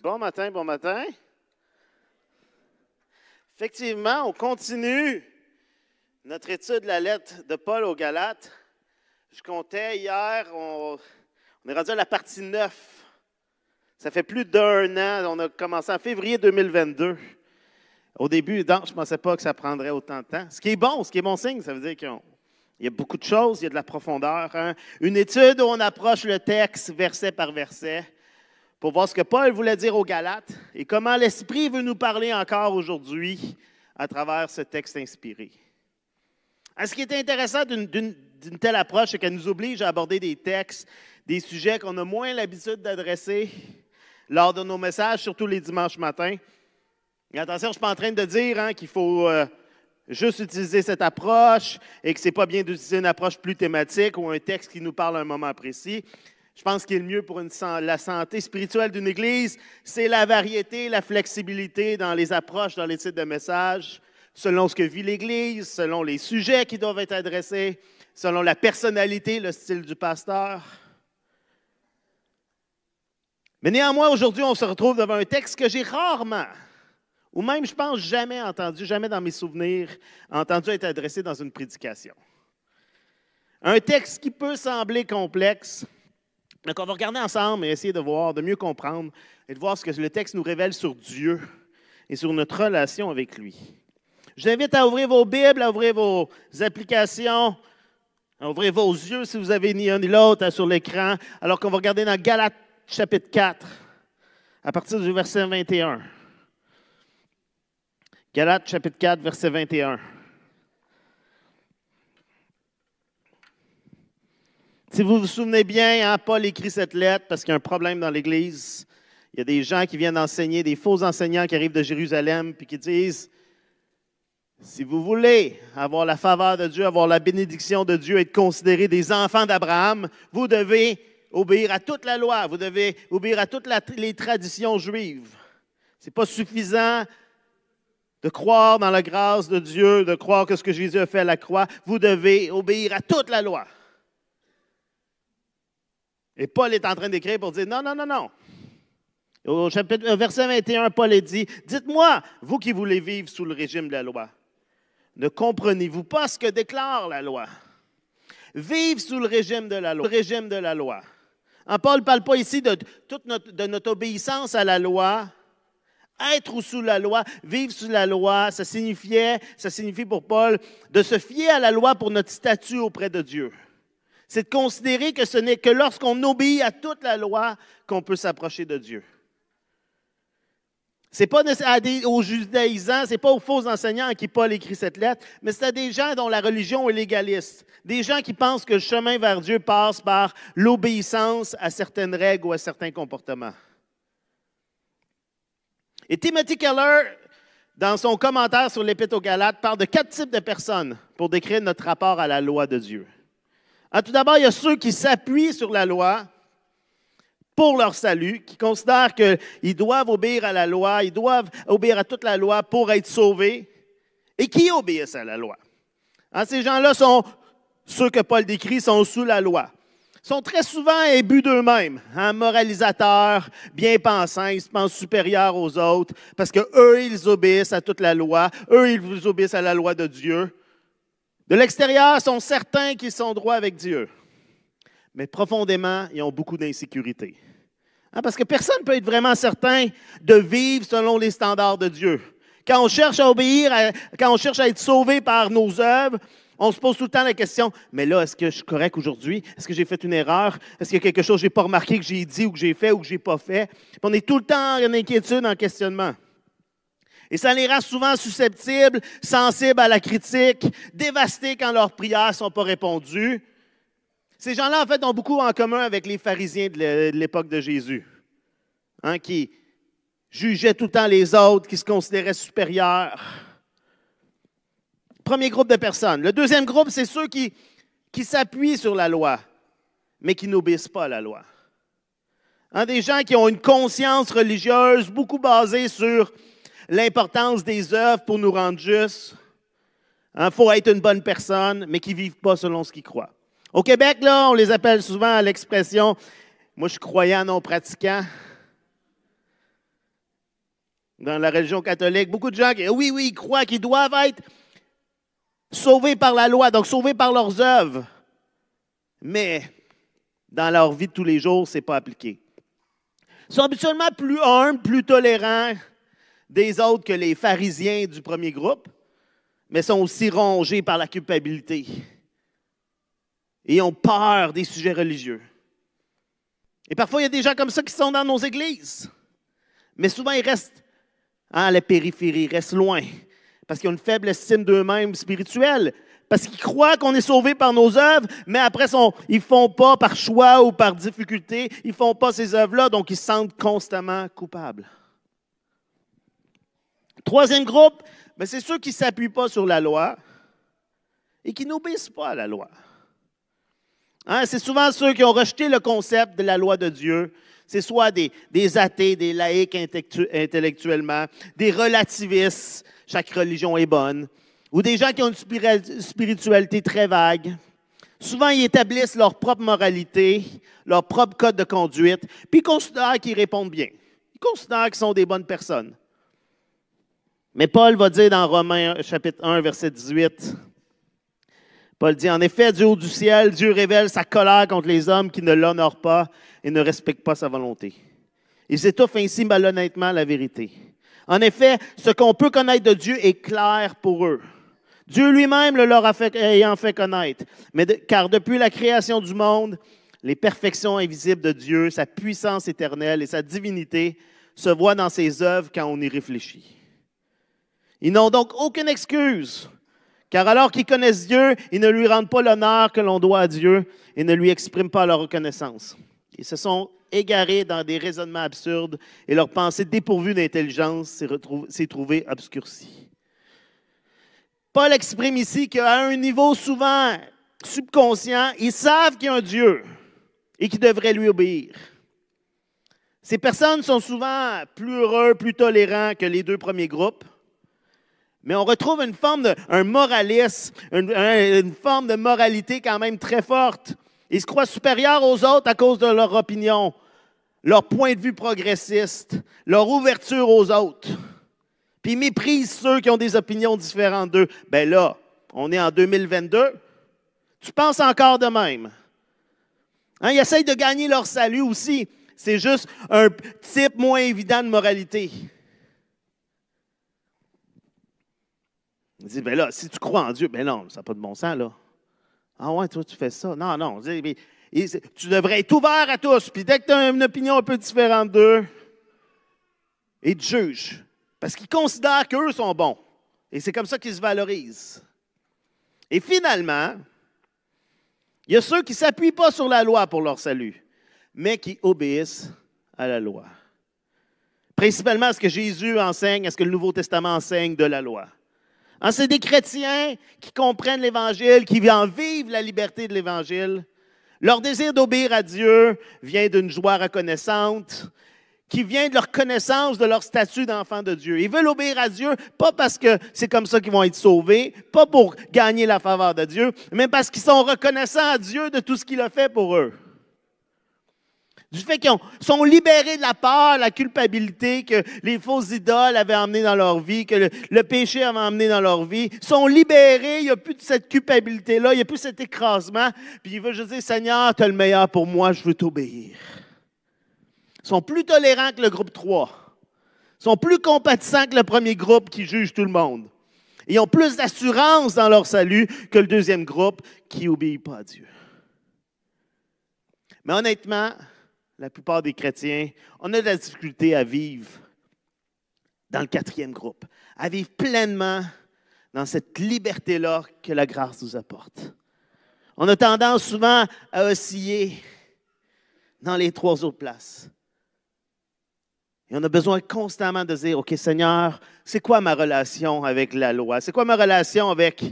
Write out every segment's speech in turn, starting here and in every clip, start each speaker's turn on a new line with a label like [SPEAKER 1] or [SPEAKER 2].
[SPEAKER 1] Bon matin, bon matin. Effectivement, on continue notre étude de la lettre de Paul aux Galates. Je comptais hier, on est rendu à la partie 9. Ça fait plus d'1 an, on a commencé en février 2022. Au début, je ne pensais pas que ça prendrait autant de temps. Ce qui est bon signe, ça veut dire qu'il y a beaucoup de choses, il y a de la profondeur. Hein? Une étude où on approche le texte verset par verset pour voir ce que Paul voulait dire aux Galates et comment l'Esprit veut nous parler encore aujourd'hui à travers ce texte inspiré. Ce qui est intéressant d'une telle approche, c'est qu'elle nous oblige à aborder des textes, des sujets qu'on a moins l'habitude d'adresser lors de nos messages, surtout les dimanches matins. Et attention, je ne suis pas en train de dire qu'il faut juste utiliser cette approche et que ce n'est pas bien d'utiliser une approche plus thématique ou un texte qui nous parle à un moment précis. Je pense qu'il est le mieux pour la santé spirituelle d'une Église, c'est la variété, la flexibilité dans les approches, dans les titres de messages, selon ce que vit l'Église, selon les sujets qui doivent être adressés, selon la personnalité, le style du pasteur. Mais néanmoins, aujourd'hui, on se retrouve devant un texte que j'ai rarement, ou même, je pense, jamais entendu, jamais dans mes souvenirs, entendu être adressé dans une prédication. Un texte qui peut sembler complexe. Donc, on va regarder ensemble et essayer de voir, de mieux comprendre et de voir ce que le texte nous révèle sur Dieu et sur notre relation avec lui. Je vous invite à ouvrir vos Bibles, à ouvrir vos applications, à ouvrir vos yeux si vous avez ni un ni l'autre sur l'écran, alors qu'on va regarder dans Galates chapitre 4, à partir du verset 21. Galates chapitre 4, verset 21. Si vous vous souvenez bien, Paul écrit cette lettre parce qu'il y a un problème dans l'Église. Il y a des gens qui viennent enseigner, des faux enseignants qui arrivent de Jérusalem puis qui disent, si vous voulez avoir la faveur de Dieu, avoir la bénédiction de Dieu, être considérés des enfants d'Abraham, vous devez obéir à toute la loi, vous devez obéir à toutes les traditions juives. Ce n'est pas suffisant de croire dans la grâce de Dieu, de croire que ce que Jésus a fait à la croix, vous devez obéir à toute la loi. Et Paul est en train d'écrire pour dire non, non, non, non. Au verset 21, Paul est dit, dites-moi, vous qui voulez vivre sous le régime de la loi, ne comprenez-vous pas ce que déclare la loi? Vivre sous le régime de la loi. Le régime de la loi. Paul ne parle pas ici de notre obéissance à la loi. Être sous la loi, vivre sous la loi, ça signifie pour Paul de se fier à la loi pour notre statut auprès de Dieu. C'est de considérer que ce n'est que lorsqu'on obéit à toute la loi qu'on peut s'approcher de Dieu. Ce n'est pas aux judaïsants, ce n'est pas aux faux enseignants à qui Paul écrit cette lettre, mais c'est à des gens dont la religion est légaliste. Des gens qui pensent que le chemin vers Dieu passe par l'obéissance à certaines règles ou à certains comportements. Et Timothy Keller, dans son commentaire sur l'Épître aux Galates, parle de 4 types de personnes pour décrire notre rapport à la loi de Dieu. Tout d'abord, il y a ceux qui s'appuient sur la loi pour leur salut, qui considèrent qu'ils doivent obéir à la loi, ils doivent obéir à toute la loi pour être sauvés, et qui obéissent à la loi. Ces gens-là sont, ceux que Paul décrit, sont sous la loi. Ils sont très souvent imbus d'eux-mêmes, moralisateurs, bien pensants, ils se pensent supérieurs aux autres, parce qu'eux, ils obéissent à toute la loi, eux, ils obéissent à la loi de Dieu. De l'extérieur, ils sont certains qu'ils sont droits avec Dieu. Mais profondément, ils ont beaucoup d'insécurité. Parce que personne ne peut être vraiment certain de vivre selon les standards de Dieu. Quand on cherche à obéir, quand on cherche à être sauvé par nos œuvres, on se pose tout le temps la question, mais là, est-ce que je suis correct aujourd'hui? Est-ce que j'ai fait une erreur? Est-ce qu'il y a quelque chose que je n'ai pas remarqué, que j'ai dit ou que j'ai fait ou que je n'ai pas fait? Puis on est tout le temps en inquiétude, en questionnement. Et ça les rend souvent susceptibles, sensibles à la critique, dévastés quand leurs prières ne sont pas répondues. Ces gens-là, en fait, ont beaucoup en commun avec les pharisiens de l'époque de Jésus, qui jugeaient tout le temps les autres, qui se considéraient supérieurs. Premier groupe de personnes. Le deuxième groupe, c'est ceux qui s'appuient sur la loi, mais qui n'obéissent pas à la loi. Des gens qui ont une conscience religieuse beaucoup basée sur l'importance des œuvres pour nous rendre justes. Faut être une bonne personne, mais qui ne vivent pas selon ce qu'ils croient. Au Québec, là, on les appelle souvent à l'expression « moi, je suis croyant non pratiquant ». Dans la religion catholique, beaucoup de gens qui, oui, ils croient qu'ils doivent être sauvés par la loi, donc sauvés par leurs œuvres. Mais dans leur vie de tous les jours, ce n'est pas appliqué. Ils sont habituellement plus humbles, plus tolérants des autres que les pharisiens du premier groupe, mais sont aussi rongés par la culpabilité et ont peur des sujets religieux. Et parfois, il y a des gens comme ça qui sont dans nos églises, mais souvent, ils restent à la périphérie, ils restent loin, parce qu'ils ont une faible estime d'eux-mêmes spirituelle, parce qu'ils croient qu'on est sauvé par nos œuvres, mais après, ils ne font pas par choix ou par difficulté, ils ne font pas ces œuvres-là, donc ils se sentent constamment coupables. Troisième groupe, c'est ceux qui ne s'appuient pas sur la loi et qui n'obéissent pas à la loi. C'est souvent ceux qui ont rejeté le concept de la loi de Dieu. C'est soit des athées, des laïcs intellectuellement, des relativistes, chaque religion est bonne, ou des gens qui ont une spiritualité très vague. Souvent, ils établissent leur propre moralité, leur propre code de conduite, puis ils considèrent qu'ils répondent bien. Ils considèrent qu'ils sont des bonnes personnes. Mais Paul va dire dans Romains chapitre 1, verset 18, Paul dit, « En effet, du haut du ciel, Dieu révèle sa colère contre les hommes qui ne l'honorent pas et ne respectent pas sa volonté. Ils étouffent ainsi malhonnêtement la vérité. En effet, ce qu'on peut connaître de Dieu est clair pour eux. Dieu lui-même le leur ayant fait connaître. Car depuis la création du monde, les perfections invisibles de Dieu, sa puissance éternelle et sa divinité se voient dans ses œuvres quand on y réfléchit. Ils n'ont donc aucune excuse, car alors qu'ils connaissent Dieu, ils ne lui rendent pas l'honneur que l'on doit à Dieu et ne lui expriment pas leur reconnaissance. Ils se sont égarés dans des raisonnements absurdes et leur pensée dépourvue d'intelligence s'est trouvée obscurcie. Paul exprime ici qu'à un niveau souvent subconscient, ils savent qu'il y a un Dieu et qu'ils devraient lui obéir. Ces personnes sont souvent plus heureux, plus tolérants que les deux premiers groupes. Mais on retrouve une forme un moralisme, une forme de moralité quand même très forte. Ils se croient supérieurs aux autres à cause de leur opinion, leur point de vue progressiste, leur ouverture aux autres. Puis ils méprisent ceux qui ont des opinions différentes d'eux. Bien là, on est en 2022. Tu penses encore de même. Ils essayent de gagner leur salut aussi. C'est juste un type moins évident de moralité. Il dit, bien là, si tu crois en Dieu, bien non, ça n'a pas de bon sens, là. Ah ouais, toi, tu fais ça. Non, non. Tu devrais être ouvert à tous. Puis dès que tu as une opinion un peu différente d'eux, ils te jugent. Parce qu'ils considèrent qu'eux sont bons. Et c'est comme ça qu'ils se valorisent. Et finalement, il y a ceux qui ne s'appuient pas sur la loi pour leur salut, mais qui obéissent à la loi. Principalement à ce que Jésus enseigne, à ce que le Nouveau Testament enseigne de la loi. C'est des chrétiens qui comprennent l'Évangile, qui en vivent la liberté de l'Évangile. Leur désir d'obéir à Dieu vient d'une joie reconnaissante, qui vient de leur connaissance de leur statut d'enfant de Dieu. Ils veulent obéir à Dieu, pas parce que c'est comme ça qu'ils vont être sauvés, pas pour gagner la faveur de Dieu, mais parce qu'ils sont reconnaissants à Dieu de tout ce qu'il a fait pour eux. Du fait qu'ils sont libérés de la peur, la culpabilité que les fausses idoles avaient emmené dans leur vie, que le péché avait emmené dans leur vie. Ils sont libérés, il n'y a plus de cette culpabilité-là, il n'y a plus cet écrasement. Puis ils veulent juste dire, Seigneur, tu as le meilleur pour moi, je veux t'obéir. Ils sont plus tolérants que le groupe 3. Ils sont plus compatissants que le premier groupe qui juge tout le monde. Ils ont plus d'assurance dans leur salut que le deuxième groupe qui n'obéit pas à Dieu. Mais honnêtement, la plupart des chrétiens, on a de la difficulté à vivre dans le quatrième groupe, à vivre pleinement dans cette liberté-là que la grâce nous apporte. On a tendance souvent à osciller dans les trois autres places. Et on a besoin constamment de dire, OK, Seigneur, c'est quoi ma relation avec la loi? C'est quoi ma relation avec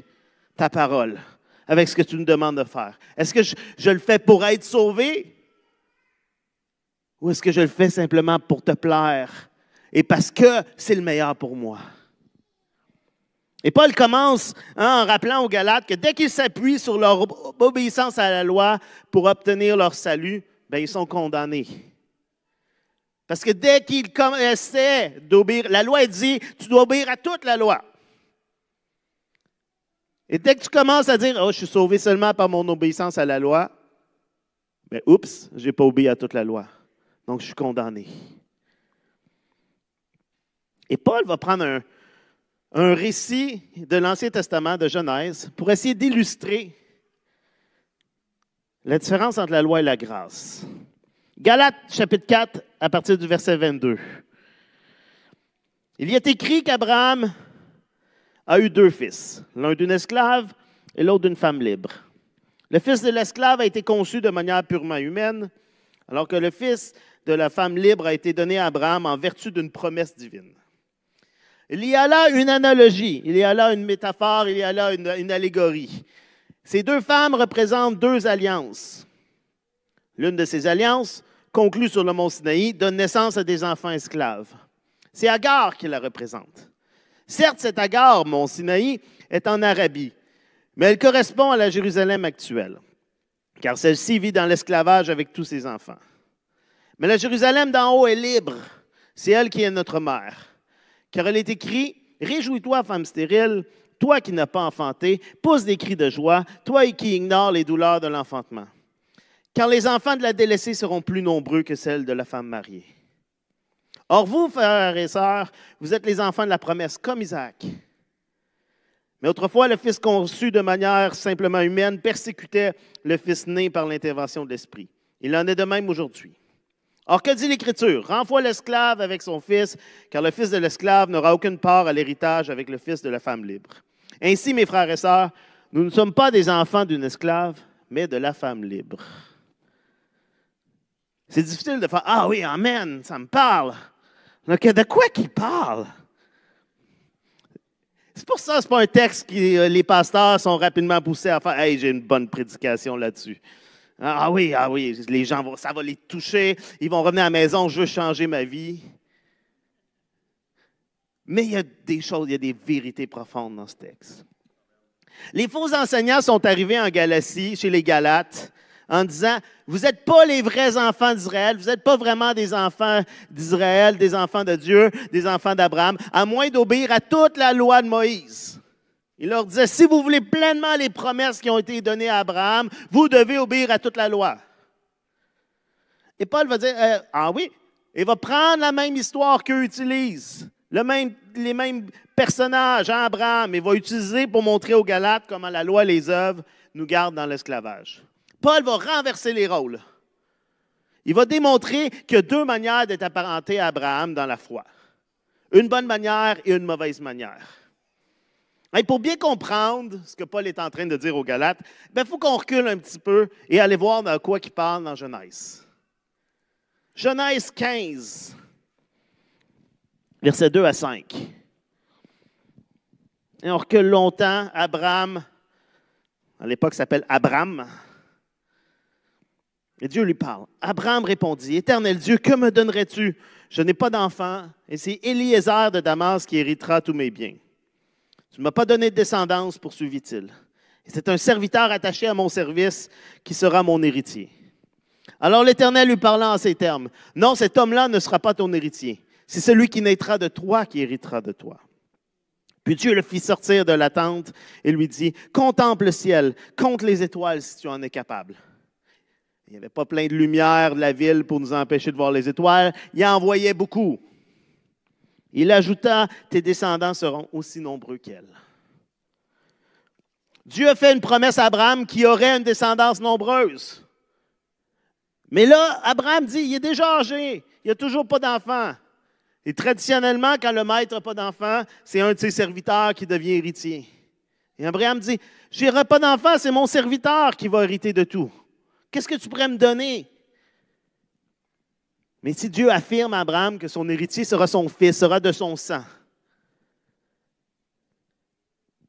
[SPEAKER 1] ta parole, avec ce que tu nous demandes de faire? Est-ce que je le fais pour être sauvé? Ou est-ce que je le fais simplement pour te plaire et parce que c'est le meilleur pour moi? Et Paul commence en rappelant aux Galates que dès qu'ils s'appuient sur leur obéissance à la loi pour obtenir leur salut, bien, ils sont condamnés. Parce que dès qu'il essaie d'obéir, la loi dit, tu dois obéir à toute la loi. Et dès que tu commences à dire, oh, je suis sauvé seulement par mon obéissance à la loi, bien, oups, je n'ai pas obéi à toute la loi. Donc, je suis condamné. Et Paul va prendre un récit de l'Ancien Testament, de Genèse, pour essayer d'illustrer la différence entre la loi et la grâce. Galates, chapitre 4, à partir du verset 22. Il y est écrit qu'Abraham a eu 2 fils, l'un d'une esclave et l'autre d'une femme libre. Le fils de l'esclave a été conçu de manière purement humaine, alors que le fils de la femme libre a été donné à Abraham en vertu d'une promesse divine. Il y a là une analogie, il y a là une métaphore, il y a là une allégorie. Ces 2 femmes représentent 2 alliances. L'une de ces alliances, conclue sur le mont Sinaï, donne naissance à des enfants esclaves. C'est Agar qui la représente. Certes, cette Agar, mont Sinaï, est en Arabie, mais elle correspond à la Jérusalem actuelle, car celle-ci vit dans l'esclavage avec tous ses enfants. Mais la Jérusalem d'en haut est libre. C'est elle qui est notre mère. Car il est écrit, « Réjouis-toi, femme stérile, toi qui n'as pas enfanté, pousse des cris de joie, toi qui ignores les douleurs de l'enfantement. Car les enfants de la délaissée seront plus nombreux que celles de la femme mariée. Or vous, frères et sœurs, vous êtes les enfants de la promesse, comme Isaac. Mais autrefois, le fils conçu de manière simplement humaine persécutait le fils né par l'intervention de l'Esprit. Il en est de même aujourd'hui. Or, que dit l'Écriture? Renvoie l'esclave avec son fils, car le fils de l'esclave n'aura aucune part à l'héritage avec le fils de la femme libre. Ainsi, mes frères et sœurs, nous ne sommes pas des enfants d'une esclave, mais de la femme libre. » C'est difficile de faire « Ah oui, amen, ça me parle. » Donc, de quoi qu'il parle? C'est pour ça que ce n'est pas un texte que les pasteurs sont rapidement poussés à faire « Hey, j'ai une bonne prédication là-dessus. » Ah oui, les gens, ça va les toucher, ils vont revenir à la maison, je veux changer ma vie. Mais il y a des choses, il y a des vérités profondes dans ce texte. Les faux enseignants sont arrivés en Galatie, chez les Galates, en disant, vous n'êtes pas les vrais enfants d'Israël, vous n'êtes pas vraiment des enfants d'Israël, des enfants de Dieu, des enfants d'Abraham, à moins d'obéir à toute la loi de Moïse. Il leur disait, si vous voulez pleinement les promesses qui ont été données à Abraham, vous devez obéir à toute la loi. Et Paul va dire, ah oui, il va prendre la même histoire qu'eux utilisent, les mêmes personnages, Abraham, il va utiliser pour montrer aux Galates comment la loi et les œuvres nous gardent dans l'esclavage. Paul va renverser les rôles. Il va démontrer qu'il y a 2 manières d'être apparenté à Abraham dans la foi. Une bonne manière et une mauvaise manière. Et pour bien comprendre ce que Paul est en train de dire aux Galates, il faut qu'on recule un petit peu et aller voir de quoi il parle dans Genèse. Genèse 15, versets 2 à 5. Et on recule longtemps. Abraham, à l'époque, s'appelle Abram. Et Dieu lui parle. Abraham répondit, « Éternel Dieu, que me donnerais-tu? Je n'ai pas d'enfant, et c'est Éliézer de Damas qui héritera tous mes biens. Tu ne m'as pas donné de descendance, poursuivit-il. Et c'est un serviteur attaché à mon service qui sera mon héritier. Alors l'Éternel lui parla en ces termes. Non, cet homme-là ne sera pas ton héritier. C'est celui qui naîtra de toi qui héritera de toi. Puis Dieu le fit sortir de la tente et lui dit, contemple le ciel, compte les étoiles si tu en es capable. Il n'y avait pas plein de lumière de la ville pour nous empêcher de voir les étoiles. Il en envoyait beaucoup. Il ajouta, tes descendants seront aussi nombreux qu'elle. Dieu a fait une promesse à Abraham qui aurait une descendance nombreuse. Mais là, Abraham dit, il est déjà âgé, il n'a toujours pas d'enfant. Et traditionnellement, quand le maître n'a pas d'enfant, c'est un de ses serviteurs qui devient héritier. Et Abraham dit, je n'aurai pas d'enfant, c'est mon serviteur qui va hériter de tout. Qu'est-ce que tu pourrais me donner? Mais si Dieu affirme à Abraham que son héritier sera son fils, sera de son sang.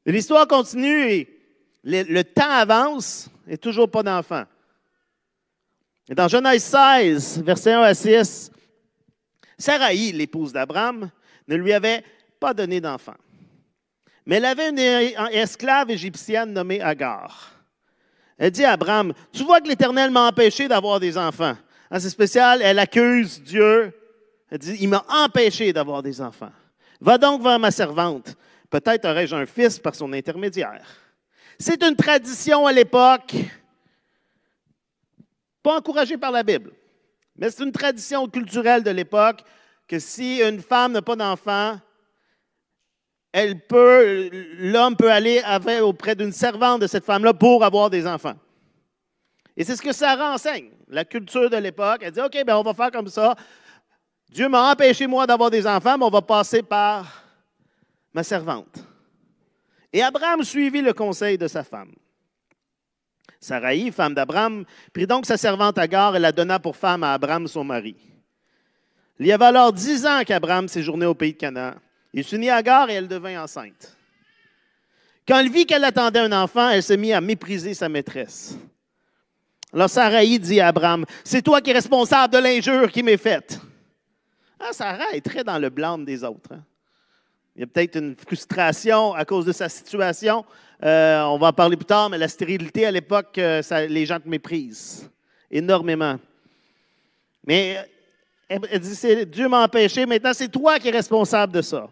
[SPEAKER 1] L'histoire continue et le temps avance et toujours pas d'enfant. Et dans Genèse 16, versets 1 à 6, Saraï, l'épouse d'Abraham, ne lui avait pas donné d'enfant. Mais elle avait une esclave égyptienne nommée Agar. Elle dit à Abraham, tu vois que l'Éternel m'a empêché d'avoir des enfants. C'est spécial, elle accuse Dieu Elle dit, il m'a empêché d'avoir des enfants. Va donc vers ma servante. Peut-être aurai-je un fils par son intermédiaire. C'est une tradition à l'époque, pas encouragée par la Bible, mais c'est une tradition culturelle de l'époque que si une femme n'a pas d'enfant, l'homme peut aller auprès d'une servante de cette femme-là pour avoir des enfants. Et c'est ce que Sarah enseigne. La culture de l'époque, elle dit, OK, bien, on va faire comme ça. Dieu m'a empêché, moi, d'avoir des enfants, mais on va passer par ma servante. Et Abraham suivit le conseil de sa femme. Sarai, femme d'Abraham, prit donc sa servante Agar et la donna pour femme à Abraham, son mari. Il y avait alors 10 ans qu'Abraham séjournait au pays de Canaan. Il s'unit à Agar et elle devint enceinte. Quand elle vit qu'elle attendait un enfant, elle se mit à mépriser sa maîtresse. Alors Sarai dit à Abraham, « C'est toi qui es responsable de l'injure qui m'est faite. » Ah, Sarah est très dans le blâme des autres. Hein? Il y a peut-être une frustration à cause de sa situation. On va en parler plus tard, mais la stérilité à l'époque, les gens te méprisent énormément. Mais elle dit, Dieu m'a empêché, maintenant c'est toi qui es responsable de ça.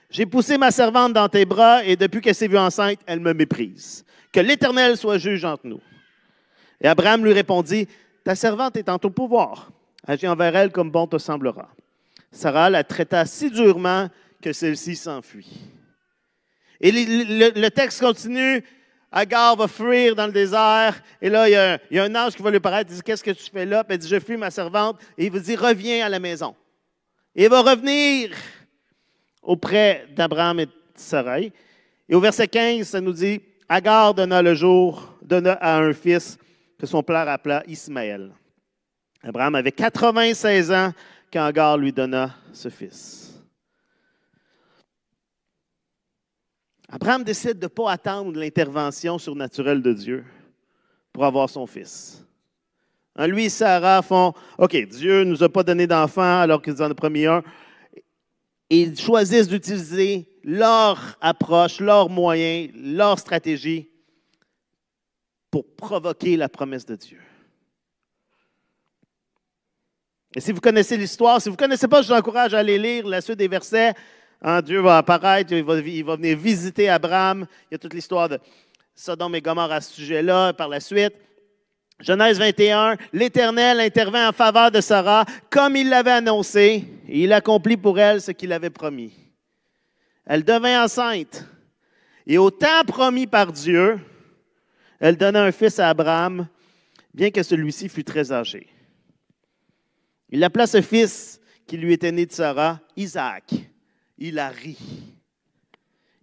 [SPEAKER 1] J'ai poussé ma servante dans tes bras et depuis qu'elle s'est vue enceinte, elle me méprise. Que l'Éternel soit juge entre nous. Et Abraham lui répondit, ta servante est en ton pouvoir. Agis envers elle comme bon te semblera. Sarah la traita si durement que celle-ci s'enfuit. Et le texte continue. Agar va fuir dans le désert. Et là, il y a un ange qui va lui paraître. Il dit, qu'est-ce que tu fais là? Puis elle dit, je fuis ma servante. Et il va dire, reviens à la maison. Et il va revenir auprès d'Abraham et de Sarai. Et au verset 15, ça nous dit, Agar donna à un fils que son père appela Ismaël. Abraham avait 96 ans quand Agar lui donna ce fils. Abraham décide de ne pas attendre l'intervention surnaturelle de Dieu pour avoir son fils. Lui et Sarah font, OK, Dieu ne nous a pas donné d'enfant alors qu'ils en ont promis un. Et ils choisissent d'utiliser leur approche, leurs moyens, leur stratégie pour provoquer la promesse de Dieu. Et si vous connaissez l'histoire, si vous ne connaissez pas, je vous encourage à aller lire la suite des versets. Dieu va apparaître, il va venir visiter Abraham. Il y a toute l'histoire de Sodome et Gomorrhe à ce sujet-là par la suite. Genèse 21, l'Éternel intervint en faveur de Sarah comme il l'avait annoncé et il accomplit pour elle ce qu'il avait promis. Elle devint enceinte et au temps promis par Dieu, elle donna un fils à Abraham, bien que celui-ci fût très âgé. Il appela ce fils qui lui était né de Sarah, Isaac. Il a ri.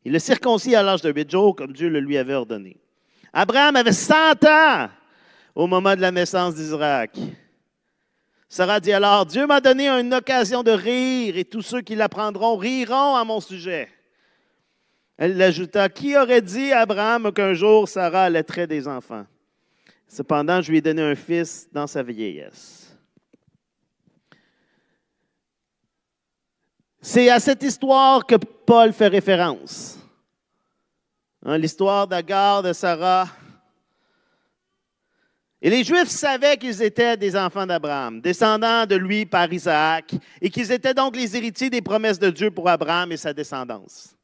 [SPEAKER 1] Il le circoncit à l'âge de 8 jours, comme Dieu le lui avait ordonné. Abraham avait 100 ans au moment de la naissance d'Isaac. Sarah dit alors, Dieu m'a donné une occasion de rire et tous ceux qui l'apprendront riront à mon sujet. Elle ajouta, qui aurait dit à Abraham qu'un jour Sarah allaiterait des enfants? Cependant, je lui ai donné un fils dans sa vieillesse. C'est à cette histoire que Paul fait référence. L'histoire d'Agar, de Sarah. Et les Juifs savaient qu'ils étaient des enfants d'Abraham, descendants de lui par Isaac, et qu'ils étaient donc les héritiers des promesses de Dieu pour Abraham et sa descendance.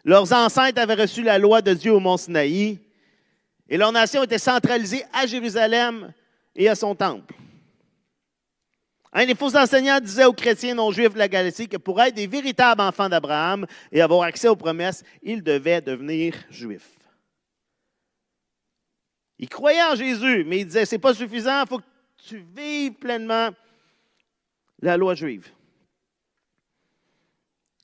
[SPEAKER 1] Leurs ancêtres avaient reçu la loi de Dieu au mont Sinaï, et leur nation était centralisée à Jérusalem et à son temple. Les faux enseignants disaient aux chrétiens non-juifs de la Galatie que pour être des véritables enfants d'Abraham et avoir accès aux promesses, ils devaient devenir juifs. Ils croyaient en Jésus, mais ils disaient, c'est pas suffisant, il faut que tu vives pleinement la loi juive.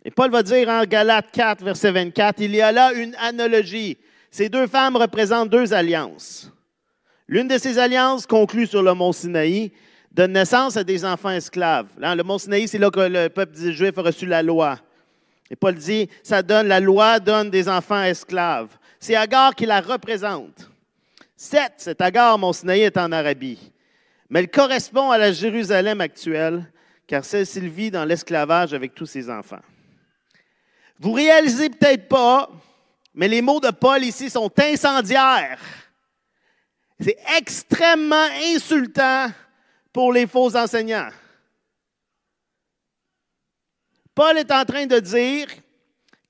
[SPEAKER 1] Et Paul va dire en Galates 4, verset 24, il y a là une analogie. Ces deux femmes représentent deux alliances. L'une de ces alliances, conclue sur le mont Sinaï, donne naissance à des enfants esclaves. Là, le mont Sinaï, c'est là que le peuple juif a reçu la loi. Et Paul dit, la loi donne des enfants esclaves. C'est Agar qui la représente. Cette Agar, mont Sinaï, est en Arabie. Mais elle correspond à la Jérusalem actuelle, car celle-ci vit dans l'esclavage avec tous ses enfants. Vous réalisez peut-être pas, mais les mots de Paul ici sont incendiaires. C'est extrêmement insultant pour les faux enseignants. Paul est en train de dire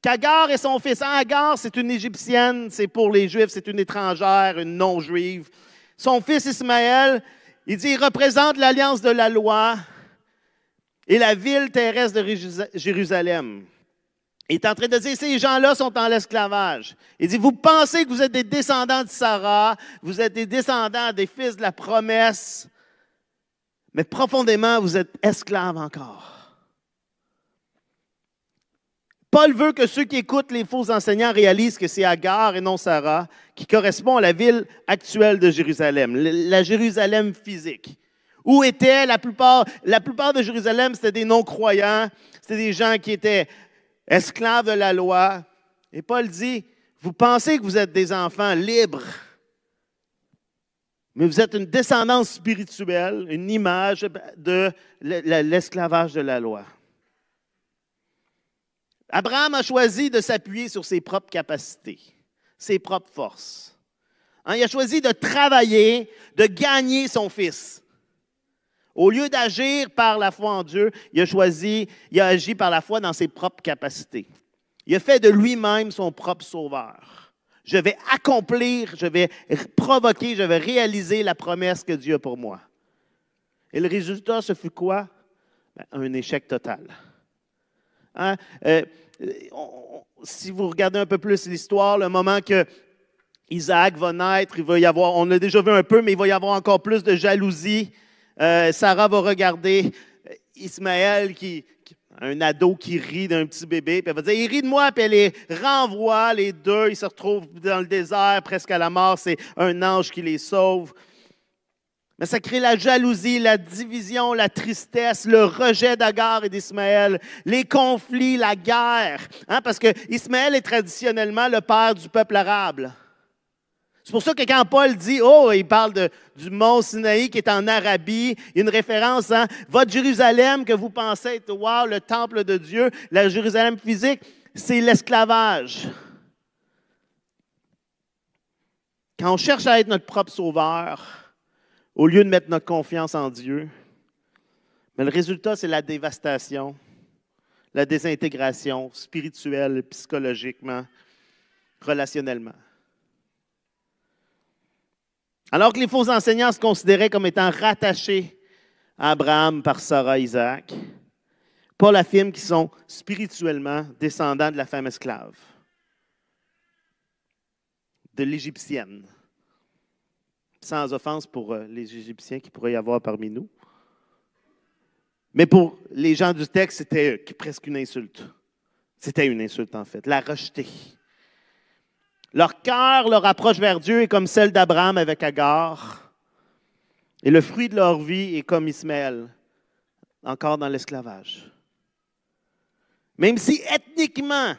[SPEAKER 1] qu'Agar et son fils, Agar, c'est une Égyptienne, c'est pour les Juifs, c'est une étrangère, une non-juive. Son fils Ismaël, il dit, il représente l'alliance de la loi et la ville terrestre de Jérusalem. Il est en train de dire, ces gens-là sont en l'esclavage. Il dit, vous pensez que vous êtes des descendants de Sarah, vous êtes des descendants des fils de la promesse, mais profondément, vous êtes esclaves encore. Paul veut que ceux qui écoutent les faux enseignants réalisent que c'est Agar et non Sarah qui correspond à la ville actuelle de Jérusalem, la Jérusalem physique. Où étaient la plupart de Jérusalem, c'était des non-croyants, c'était des gens qui étaient esclaves de la loi. Et Paul dit, vous pensez que vous êtes des enfants libres, mais vous êtes une descendance spirituelle, une image de l'esclavage de la loi. Abraham a choisi de s'appuyer sur ses propres capacités, ses propres forces. Il a choisi de travailler, de gagner son fils. Au lieu d'agir par la foi en Dieu, il a agi par la foi dans ses propres capacités. Il a fait de lui-même son propre sauveur. Je vais accomplir, je vais provoquer, je vais réaliser la promesse que Dieu a pour moi. Et le résultat, ce fut quoi? Un échec total. Si vous regardez un peu plus l'histoire, le moment que Isaac va naître, il va y avoir, on l'a déjà vu un peu, mais il va y avoir encore plus de jalousie. Sarah va regarder Ismaël, un ado qui rit d'un petit bébé, puis elle va dire, il rit de moi, puis elle les renvoie, les deux, ils se retrouvent dans le désert, presque à la mort, c'est un ange qui les sauve. Mais ça crée la jalousie, la division, la tristesse, le rejet d'Agar et d'Ismaël, les conflits, la guerre. Parce que Ismaël est traditionnellement le père du peuple arabe. C'est pour ça que quand Paul dit, il parle du mont Sinaï qui est en Arabie, il y a une référence, votre Jérusalem que vous pensez être, wow, le temple de Dieu, la Jérusalem physique, c'est l'esclavage. Quand on cherche à être notre propre sauveur, au lieu de mettre notre confiance en Dieu, mais le résultat, c'est la dévastation, la désintégration spirituelle, psychologiquement, relationnellement. Alors que les faux enseignants se considéraient comme étant rattachés à Abraham par Sarah et Isaac, Paul affirme qu'ils sont spirituellement descendants de la femme esclave, de l'Égyptienne. Sans offense pour les Égyptiens qui pourraient y avoir parmi nous. Mais pour les gens du texte, c'était presque une insulte. C'était une insulte, en fait, la rejeter. Leur cœur, leur approche vers Dieu est comme celle d'Abraham avec Agar. Et le fruit de leur vie est comme Ismaël, encore dans l'esclavage. Même si ethniquement,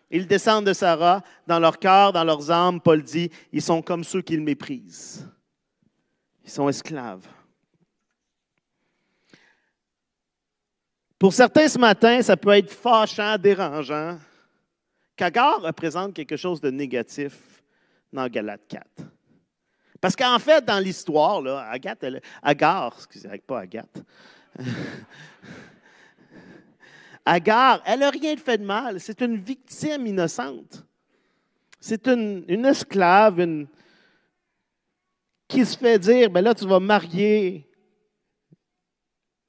[SPEAKER 1] ils descendent de Sarah, dans leur cœur, dans leurs âmes, Paul dit, ils sont comme ceux qu'ils méprisent. Ils sont esclaves. Pour certains ce matin, ça peut être fâchant, dérangeant, qu'Agar représente quelque chose de négatif dans Galates 4. Parce qu'en fait, dans l'histoire, là, Agar, elle n'a rien fait de mal. C'est une victime innocente. C'est une esclave, qui se fait dire, ben là, tu vas marier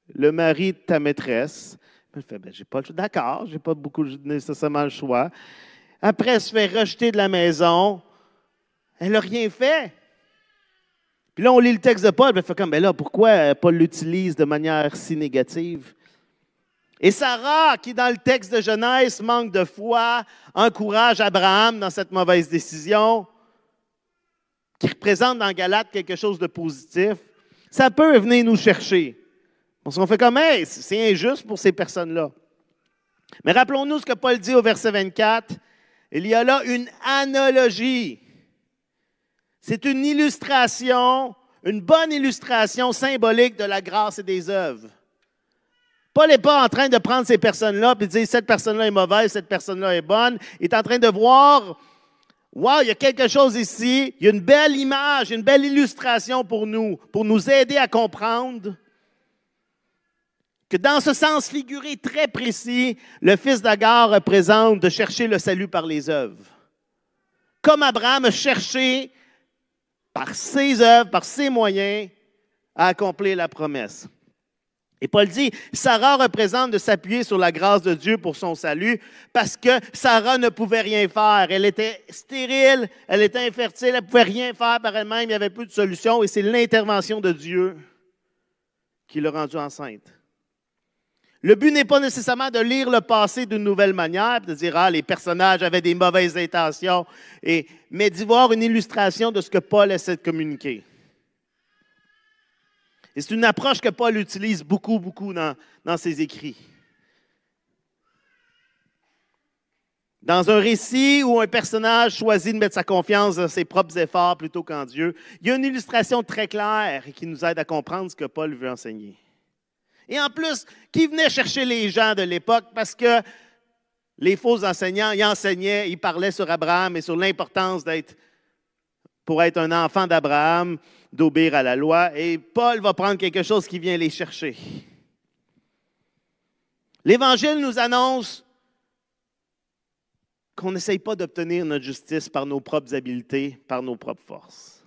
[SPEAKER 1] le mari de ta maîtresse. Elle fait, ben, d'accord, je n'ai pas beaucoup nécessairement le choix. Après, elle se fait rejeter de la maison. Elle n'a rien fait. Puis là, on lit le texte de Paul, elle fait comme, ben là, pourquoi Paul l'utilise de manière si négative? Et Sarah, qui dans le texte de Genèse manque de foi, encourage Abraham dans cette mauvaise décision, qui représente dans Galates quelque chose de positif, ça peut venir nous chercher. On fait comme, hey, c'est injuste pour ces personnes-là. Mais rappelons-nous ce que Paul dit au verset 24. Il y a là une analogie. C'est une illustration, une bonne illustration symbolique de la grâce et des œuvres. Paul n'est pas en train de prendre ces personnes-là et de dire cette personne-là est mauvaise, cette personne-là est bonne. Il est en train de voir, wow, il y a quelque chose ici, il y a une belle image, une belle illustration pour nous aider à comprendre que dans ce sens figuré très précis, le fils d'Agar représente de chercher le salut par les œuvres. Comme Abraham a cherché par ses œuvres, par ses moyens, à accomplir la promesse. Et Paul dit, Sarah représente de s'appuyer sur la grâce de Dieu pour son salut, parce que Sarah ne pouvait rien faire. Elle était stérile, elle était infertile, elle ne pouvait rien faire par elle-même, il n'y avait plus de solution, et c'est l'intervention de Dieu qui l'a rendue enceinte. Le but n'est pas nécessairement de lire le passé d'une nouvelle manière, de dire, les personnages avaient des mauvaises intentions, mais d'y voir une illustration de ce que Paul essaie de communiquer. Et c'est une approche que Paul utilise beaucoup dans ses écrits. Dans un récit où un personnage choisit de mettre sa confiance dans ses propres efforts plutôt qu'en Dieu, il y a une illustration très claire qui nous aide à comprendre ce que Paul veut enseigner. Et en plus, qui venait chercher les gens de l'époque parce que les faux enseignants, ils enseignaient, ils parlaient sur Abraham et sur l'importance pour être un enfant d'Abraham, d'obéir à la loi. Et Paul va prendre quelque chose qui vient les chercher. L'Évangile nous annonce qu'on n'essaye pas d'obtenir notre justice par nos propres habiletés, par nos propres forces.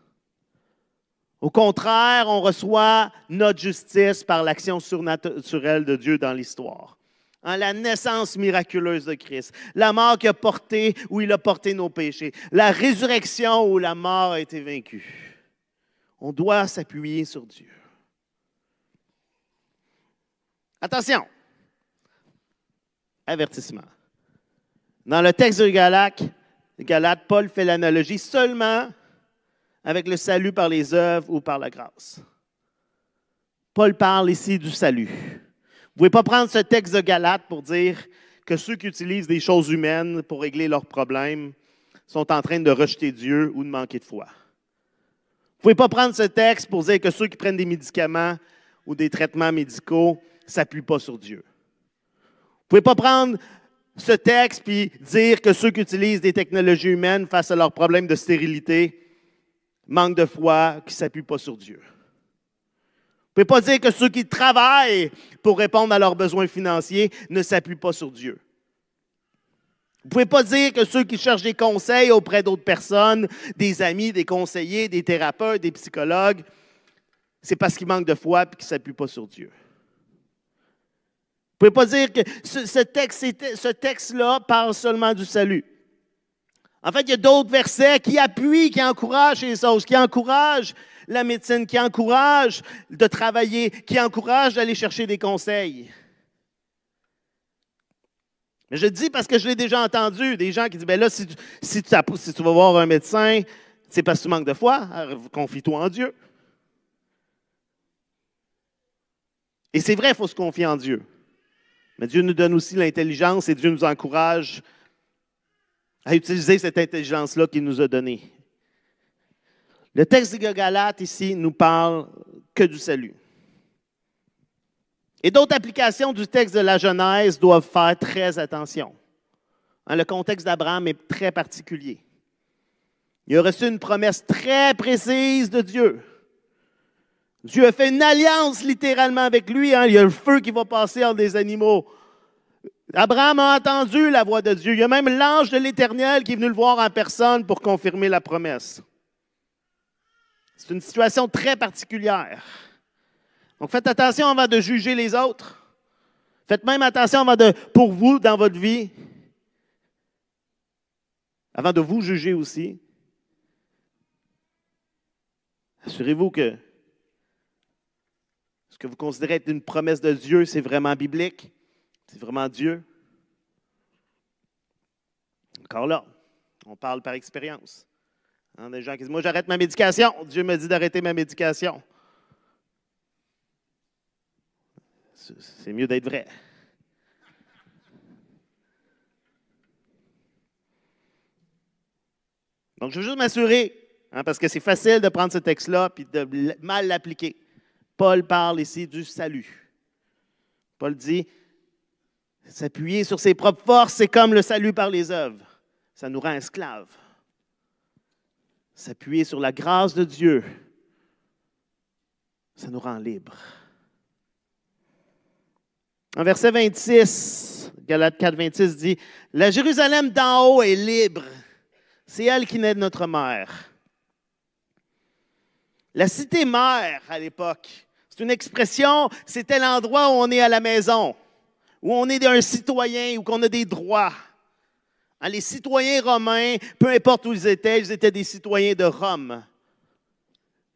[SPEAKER 1] Au contraire, on reçoit notre justice par l'action surnaturelle de Dieu dans l'histoire. La naissance miraculeuse de Christ, la mort qu'il a portée, où il a porté nos péchés, la résurrection où la mort a été vaincue. On doit s'appuyer sur Dieu. Attention, avertissement. Dans le texte de Galates, Paul fait l'analogie seulement avec le salut par les œuvres ou par la grâce. Paul parle ici du salut. Vous ne pouvez pas prendre ce texte de Galates pour dire que ceux qui utilisent des choses humaines pour régler leurs problèmes sont en train de rejeter Dieu ou de manquer de foi. Vous ne pouvez pas prendre ce texte pour dire que ceux qui prennent des médicaments ou des traitements médicaux ne s'appuient pas sur Dieu. Vous ne pouvez pas prendre ce texte et dire que ceux qui utilisent des technologies humaines face à leurs problèmes de stérilité manquent de foi, qui ne s'appuient pas sur Dieu. Vous ne pouvez pas dire que ceux qui travaillent pour répondre à leurs besoins financiers ne s'appuient pas sur Dieu. Vous ne pouvez pas dire que ceux qui cherchent des conseils auprès d'autres personnes, des amis, des conseillers, des thérapeutes, des psychologues, c'est parce qu'ils manquent de foi et qu'ils ne s'appuient pas sur Dieu. Vous ne pouvez pas dire que ce texte-là parle seulement du salut. En fait, il y a d'autres versets qui appuient, qui encouragent les choses, qui encouragent la médecine, qui encouragent de travailler, qui encouragent d'aller chercher des conseils. Mais je le dis parce que je l'ai déjà entendu, des gens qui disent, là, si tu vas voir un médecin, c'est parce que tu manques de foi, confie-toi en Dieu. Et c'est vrai, il faut se confier en Dieu. Mais Dieu nous donne aussi l'intelligence et Dieu nous encourage à utiliser cette intelligence-là qu'il nous a donnée. Le texte de Galates ici nous parle que du salut. Et d'autres applications du texte de la Genèse doivent faire très attention. Le contexte d'Abraham est très particulier. Il a reçu une promesse très précise de Dieu. Dieu a fait une alliance littéralement avec lui. Il y a le feu qui va passer entre des animaux. Abraham a entendu la voix de Dieu. Il y a même l'ange de l'Éternel qui est venu le voir en personne pour confirmer la promesse. C'est une situation très particulière. Donc faites attention avant de juger les autres. Faites même attention pour vous dans votre vie, avant de vous juger aussi. Assurez-vous que ce que vous considérez être une promesse de Dieu, c'est vraiment biblique. C'est vraiment Dieu. Encore là, on parle par expérience. Des gens qui disent, moi j'arrête ma médication. Dieu me dit d'arrêter ma médication. C'est mieux d'être vrai. Donc je veux juste m'assurer, parce que c'est facile de prendre ce texte-là et de mal l'appliquer. Paul parle ici du salut. Paul dit, s'appuyer sur ses propres forces, c'est comme le salut par les œuvres. Ça nous rend esclaves. S'appuyer sur la grâce de Dieu, ça nous rend libres. En verset 26, Galates 4, 26 dit, « La Jérusalem d'en haut est libre. C'est elle qui naît de notre mère. » La cité mère à l'époque, c'est une expression, c'était l'endroit où on est à la maison, où on est un citoyen, où on a des droits. Les citoyens romains, peu importe où ils étaient des citoyens de Rome.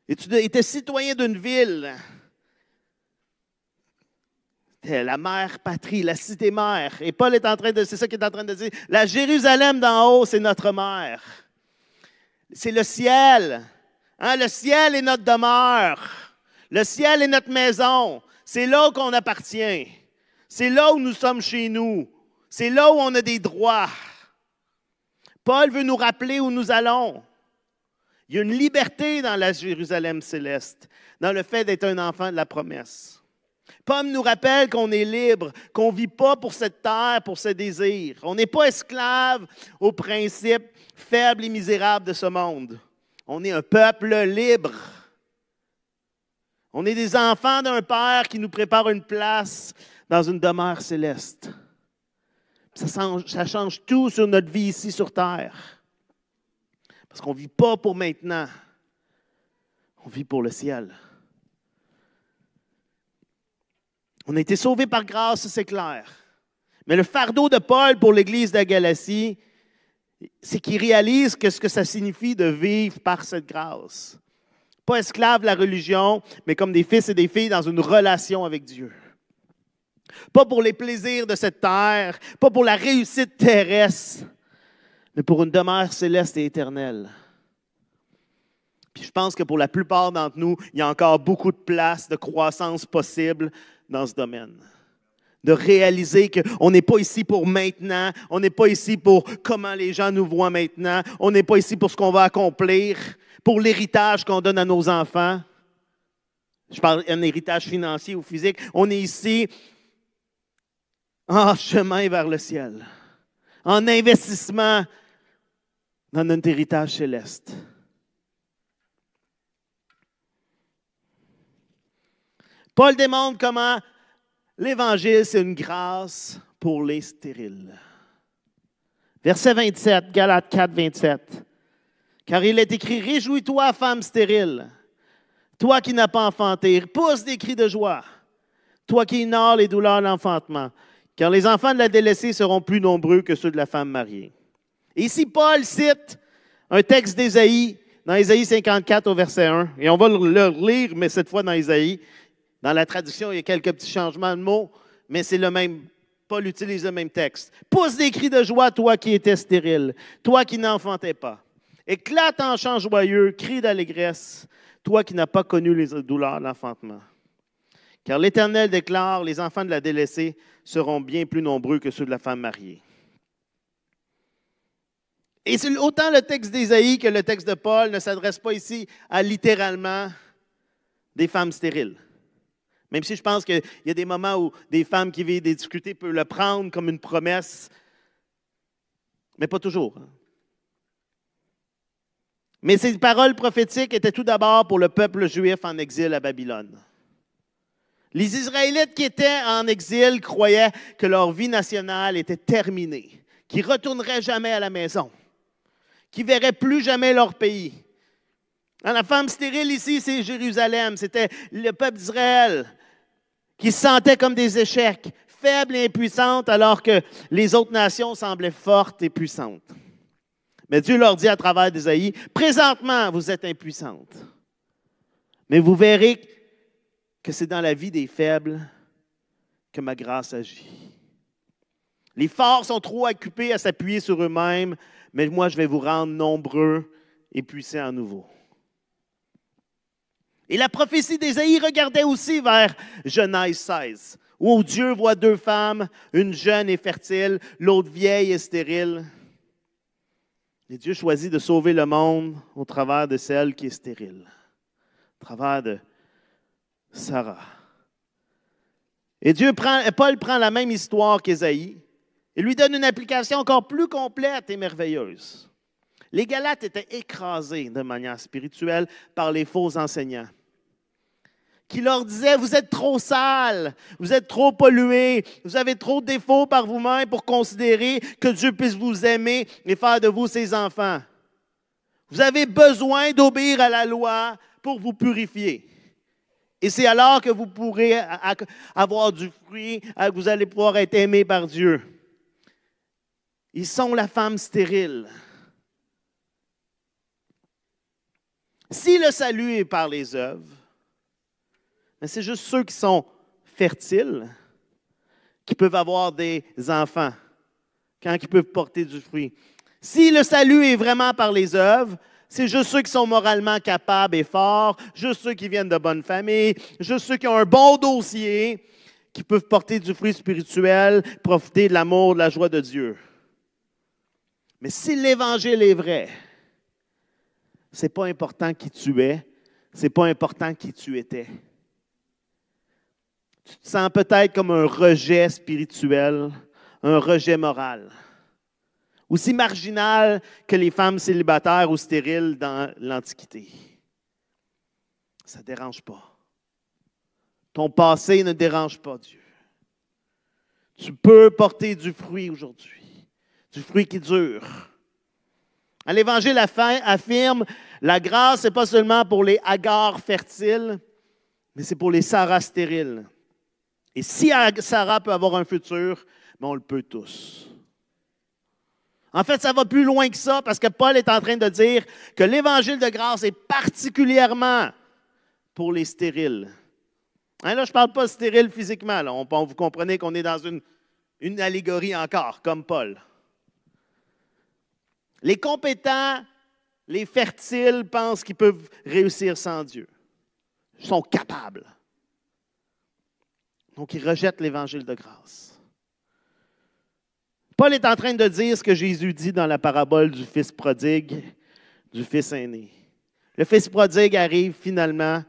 [SPEAKER 1] Et tu étais citoyen d'une ville. C'était la mère patrie, la cité mère. Et Paul est en train de, c'est ça qu'il est en train de dire. La Jérusalem d'en haut, c'est notre mère. C'est le ciel. Le ciel est notre demeure. Le ciel est notre maison. C'est là qu'on appartient. C'est là où nous sommes chez nous. C'est là où on a des droits. Paul veut nous rappeler où nous allons. Il y a une liberté dans la Jérusalem céleste, dans le fait d'être un enfant de la promesse. Paul nous rappelle qu'on est libre, qu'on ne vit pas pour cette terre, pour ses désirs. On n'est pas esclave aux principes faibles et misérables de ce monde. On est un peuple libre. On est des enfants d'un Père qui nous prépare une place dans une demeure céleste. Ça change tout sur notre vie ici sur terre. Parce qu'on ne vit pas pour maintenant. On vit pour le ciel. On a été sauvés par grâce, c'est clair. Mais le fardeau de Paul pour l'Église de Galatie, c'est qu'il réalise ce que ça signifie de vivre par cette grâce. Pas esclaves de la religion, mais comme des fils et des filles dans une relation avec Dieu. Pas pour les plaisirs de cette terre, pas pour la réussite terrestre, mais pour une demeure céleste et éternelle. Puis je pense que pour la plupart d'entre nous, il y a encore beaucoup de place, de croissance possible dans ce domaine. De réaliser qu'on n'est pas ici pour maintenant, on n'est pas ici pour comment les gens nous voient maintenant, on n'est pas ici pour ce qu'on va accomplir, pour l'héritage qu'on donne à nos enfants. Je parle d'un héritage financier ou physique. On est ici en chemin vers le ciel, en investissement dans notre héritage céleste. Paul démontre comment l'Évangile, c'est une grâce pour les stériles. Verset 27, Galates 4, 27. Car il est écrit, « Réjouis-toi, femme stérile, toi qui n'as pas enfanté, pousse des cris de joie, toi qui ignores les douleurs de l'enfantement, car les enfants de la délaissée seront plus nombreux que ceux de la femme mariée. » Et ici, Paul cite un texte d'Ésaïe, dans Ésaïe 54 au verset 1, et on va le lire, mais cette fois dans Ésaïe. Dans la traduction, il y a quelques petits changements de mots, mais c'est le même. Paul utilise le même texte. « Pousse des cris de joie, toi qui étais stérile, toi qui n'enfantais pas. Éclate en chant joyeux, crie d'allégresse, toi qui n'as pas connu les douleurs de l'enfantement. Car l'Éternel déclare, les enfants de la délaissée seront bien plus nombreux que ceux de la femme mariée. » Et autant le texte d'Ésaïe que le texte de Paul ne s'adresse pas ici à littéralement des femmes stériles. Même si je pense qu'il y a des moments où des femmes qui vivent des difficultés peuvent le prendre comme une promesse, mais pas toujours. Mais ces paroles prophétiques étaient tout d'abord pour le peuple juif en exil à Babylone. Les Israélites qui étaient en exil croyaient que leur vie nationale était terminée, qu'ils ne retourneraient jamais à la maison, qu'ils ne verraient plus jamais leur pays. La femme stérile ici, c'est Jérusalem, c'était le peuple d'Israël qui se sentait comme des échecs, faibles et impuissantes, alors que les autres nations semblaient fortes et puissantes. Mais Dieu leur dit à travers d'Ésaïe, « Présentement, vous êtes impuissantes, mais vous verrez que c'est dans la vie des faibles que ma grâce agit. Les forts sont trop occupés à s'appuyer sur eux-mêmes, mais moi, je vais vous rendre nombreux et puissants à nouveau. » Et la prophétie d'Ésaïe regardait aussi vers Genèse 16, où Dieu voit deux femmes, une jeune et fertile, l'autre vieille et stérile. Et Dieu choisit de sauver le monde au travers de celle qui est stérile, au travers de Sarah. Et Paul prend la même histoire qu'Ésaïe et lui donne une application encore plus complète et merveilleuse. Les Galates étaient écrasés de manière spirituelle par les faux enseignants qui leur disait, vous êtes trop sales, vous êtes trop pollués, vous avez trop de défauts par vous-même pour considérer que Dieu puisse vous aimer et faire de vous ses enfants. Vous avez besoin d'obéir à la loi pour vous purifier. Et c'est alors que vous pourrez avoir du fruit, que vous allez pouvoir être aimés par Dieu. Ils sont la femme stérile. Si le salut est par les œuvres, c'est juste ceux qui sont fertiles qui peuvent avoir des enfants, quand ils peuvent porter du fruit. Si le salut est vraiment par les œuvres, c'est juste ceux qui sont moralement capables et forts, juste ceux qui viennent de bonnes familles, juste ceux qui ont un bon dossier, qui peuvent porter du fruit spirituel, profiter de l'amour, de la joie de Dieu. Mais si l'Évangile est vrai, ce n'est pas important qui tu es, ce n'est pas important qui tu étais. Tu te sens peut-être comme un rejet spirituel, un rejet moral. Aussi marginal que les femmes célibataires ou stériles dans l'Antiquité. Ça ne dérange pas. Ton passé ne dérange pas Dieu. Tu peux porter du fruit aujourd'hui, du fruit qui dure. L'Évangile affirme, la grâce, ce n'est pas seulement pour les Agar fertiles, mais c'est pour les Sarah stériles. Et si Sarah peut avoir un futur, on le peut tous. En fait, ça va plus loin que ça parce que Paul est en train de dire que l'Évangile de grâce est particulièrement pour les stériles. Là, je ne parle pas stérile physiquement. Là. Vous comprenez qu'on est dans une allégorie encore, comme Paul. Les compétents, les fertiles pensent qu'ils peuvent réussir sans Dieu. Ils sont capables. Donc, ils rejettent l'Évangile de grâce. Paul est en train de dire ce que Jésus dit dans la parabole du fils prodigue, du fils aîné. Le fils prodigue arrive finalement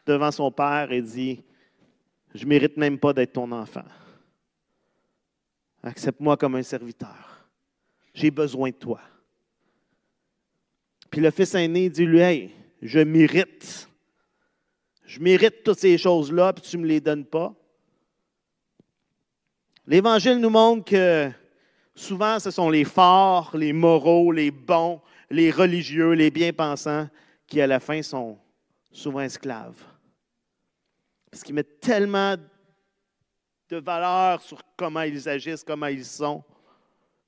[SPEAKER 1] devant son père et dit, « Je ne mérite même pas d'être ton enfant. Accepte-moi comme un serviteur. J'ai besoin de toi. » Puis le fils aîné dit, lui, « Hey, je mérite. Je mérite toutes ces choses-là, puis tu ne me les donnes pas. » L'Évangile nous montre que souvent, ce sont les forts, les moraux, les bons, les religieux, les bien-pensants qui, à la fin, sont souvent esclaves. Parce qu'ils mettent tellement de valeur sur comment ils agissent, comment ils sont,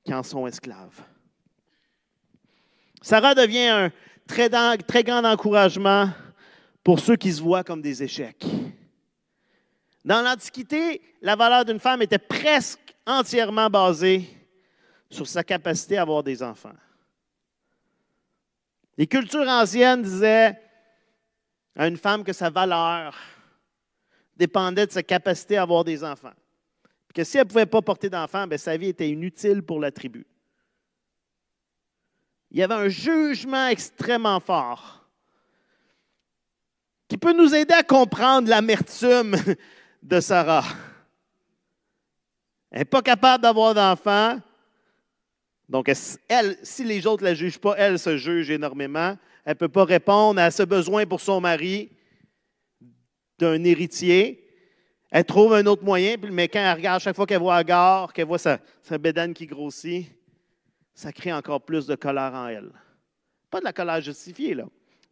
[SPEAKER 1] qu'ils en sont esclaves. Sarah devient un très grand encouragement pour ceux qui se voient comme des échecs. Dans l'Antiquité, la valeur d'une femme était presque entièrement basée sur sa capacité à avoir des enfants. Les cultures anciennes disaient à une femme que sa valeur dépendait de sa capacité à avoir des enfants. Puis que si elle ne pouvait pas porter d'enfants, sa vie était inutile pour la tribu. Il y avait un jugement extrêmement fort qui peut nous aider à comprendre l'amertume de Sarah. Elle n'est pas capable d'avoir d'enfants. Donc, elle, si les autres ne la jugent pas, elle se juge énormément. Elle ne peut pas répondre à ce besoin pour son mari d'un héritier. Elle trouve un autre moyen, mais quand elle regarde, chaque fois qu'elle voit Agar, qu'elle voit sa bédaine qui grossit, ça crée encore plus de colère en elle. Pas de la colère justifiée, là,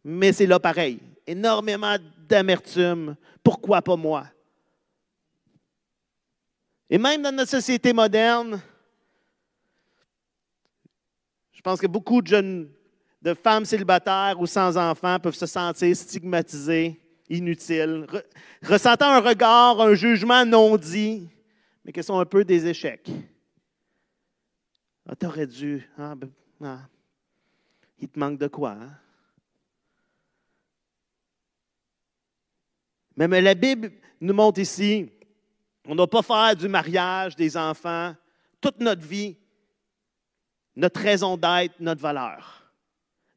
[SPEAKER 1] mais c'est là pareil. Énormément d'amertume. Pourquoi pas moi? Et même dans notre société moderne, je pense que beaucoup de femmes célibataires ou sans enfants peuvent se sentir stigmatisées, inutiles, ressentant un regard, un jugement non dit, mais qui sont un peu des échecs. Ah, t'aurais dû. Il te manque de quoi? Hein? Mais la Bible nous montre ici, on ne doit pas faire du mariage, des enfants, toute notre vie, notre raison d'être, notre valeur.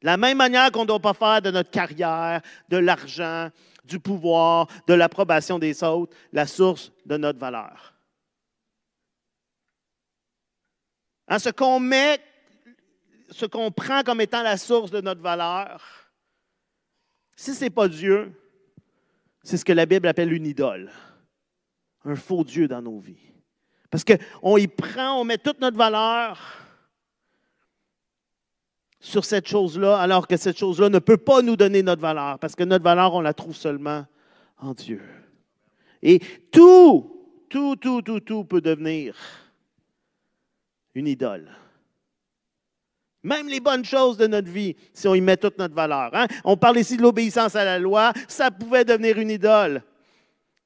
[SPEAKER 1] De la même manière qu'on ne doit pas faire de notre carrière, de l'argent, du pouvoir, de l'approbation des autres, la source de notre valeur. Ce qu'on prend comme étant la source de notre valeur, si ce n'est pas Dieu, c'est ce que la Bible appelle une idole. Un faux Dieu dans nos vies. Parce qu'on y prend, on met toute notre valeur sur cette chose-là, alors que cette chose-là ne peut pas nous donner notre valeur, parce que notre valeur, on la trouve seulement en Dieu. Et tout peut devenir une idole. Même les bonnes choses de notre vie, si on y met toute notre valeur. Hein? On parle ici de l'obéissance à la loi, ça pouvait devenir une idole.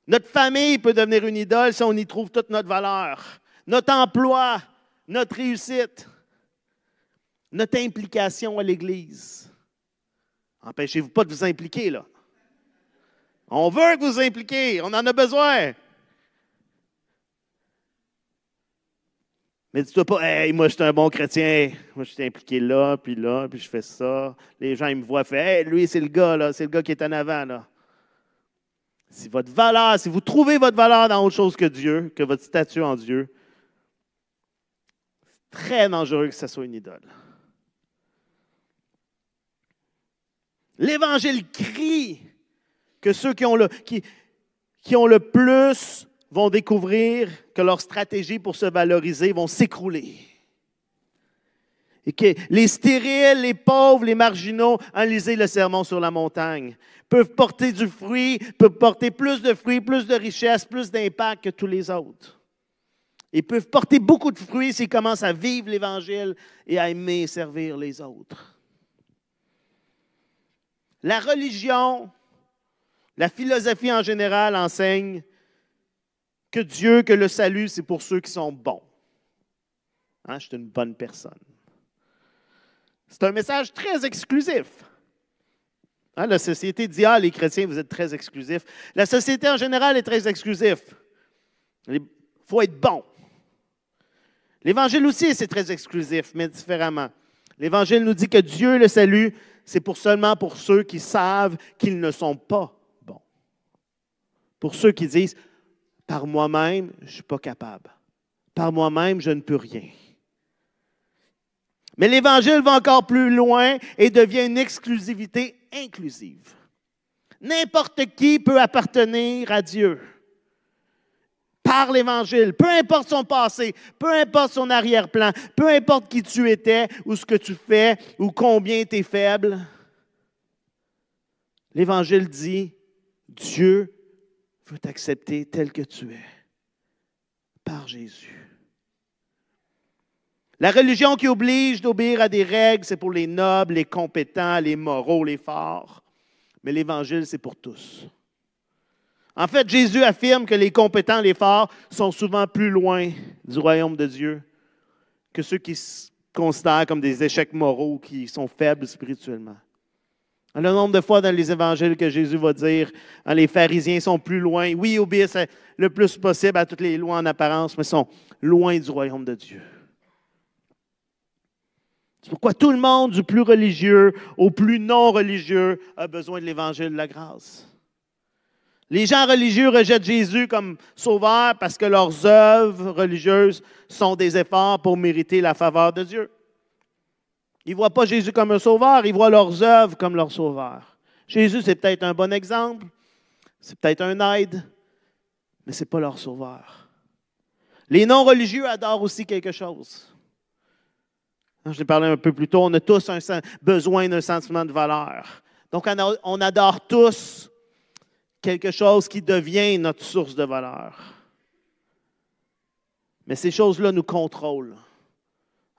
[SPEAKER 1] Notre famille peut devenir une idole si on y trouve toute notre valeur. Notre emploi, notre réussite, notre implication à l'Église. Empêchez-vous pas de vous impliquer, là. On veut que vous vous impliquiez, on en a besoin. Mais dis-toi pas, hey, moi je suis un bon chrétien, moi je suis impliqué là, puis je fais ça. Les gens ils me voient faire, hey, lui c'est le gars, là, c'est le gars qui est en avant, là. Si votre valeur, si vous trouvez votre valeur dans autre chose que Dieu, que votre statut en Dieu, c'est très dangereux que ce soit une idole. L'Évangile crie que ceux qui ont le plus vont découvrir que leur stratégie pour se valoriser vont s'écrouler. Et que les stériles, les pauvres, les marginaux, lisez le sermon sur la montagne, peuvent porter du fruit, peuvent porter plus de fruits, plus de richesse, plus d'impact que tous les autres. Ils peuvent porter beaucoup de fruits s'ils commencent à vivre l'Évangile et à aimer et servir les autres. La religion, la philosophie en général enseigne que Dieu, que le salut, c'est pour ceux qui sont bons. Hein, je suis une bonne personne. C'est un message très exclusif. Hein, la société dit, les chrétiens, vous êtes très exclusifs. La société en général est très exclusive. Il faut être bon. L'Évangile aussi, c'est très exclusif, mais différemment. L'Évangile nous dit que Dieu, le salut, c'est seulement pour ceux qui savent qu'ils ne sont pas bons. Pour ceux qui disent, par moi-même, je ne suis pas capable. Par moi-même, je ne peux rien. Mais l'Évangile va encore plus loin et devient une exclusivité inclusive. N'importe qui peut appartenir à Dieu par l'Évangile, peu importe son passé, peu importe son arrière-plan, peu importe qui tu étais ou ce que tu fais ou combien tu es faible. L'Évangile dit, Dieu veut t'accepter tel que tu es, par Jésus. La religion qui oblige d'obéir à des règles, c'est pour les nobles, les compétents, les moraux, les forts. Mais l'Évangile, c'est pour tous. En fait, Jésus affirme que les compétents, les forts, sont souvent plus loin du royaume de Dieu que ceux qui se considèrent comme des échecs moraux, qui sont faibles spirituellement. Le nombre de fois dans les évangiles que Jésus va dire, les pharisiens sont plus loin. Oui, ils obéissent le plus possible à toutes les lois en apparence, mais sont loin du royaume de Dieu. C'est pourquoi tout le monde, du plus religieux au plus non religieux, a besoin de l'évangile de la grâce. Les gens religieux rejettent Jésus comme sauveur parce que leurs œuvres religieuses sont des efforts pour mériter la faveur de Dieu. Ils ne voient pas Jésus comme un sauveur, ils voient leurs œuvres comme leur sauveur. Jésus, c'est peut-être un bon exemple, c'est peut-être un aide, mais ce n'est pas leur sauveur. Les non-religieux adorent aussi quelque chose. Je l'ai parlé un peu plus tôt, on a tous besoin d'un sentiment de valeur. Donc, on adore tous quelque chose qui devient notre source de valeur. Mais ces choses-là nous contrôlent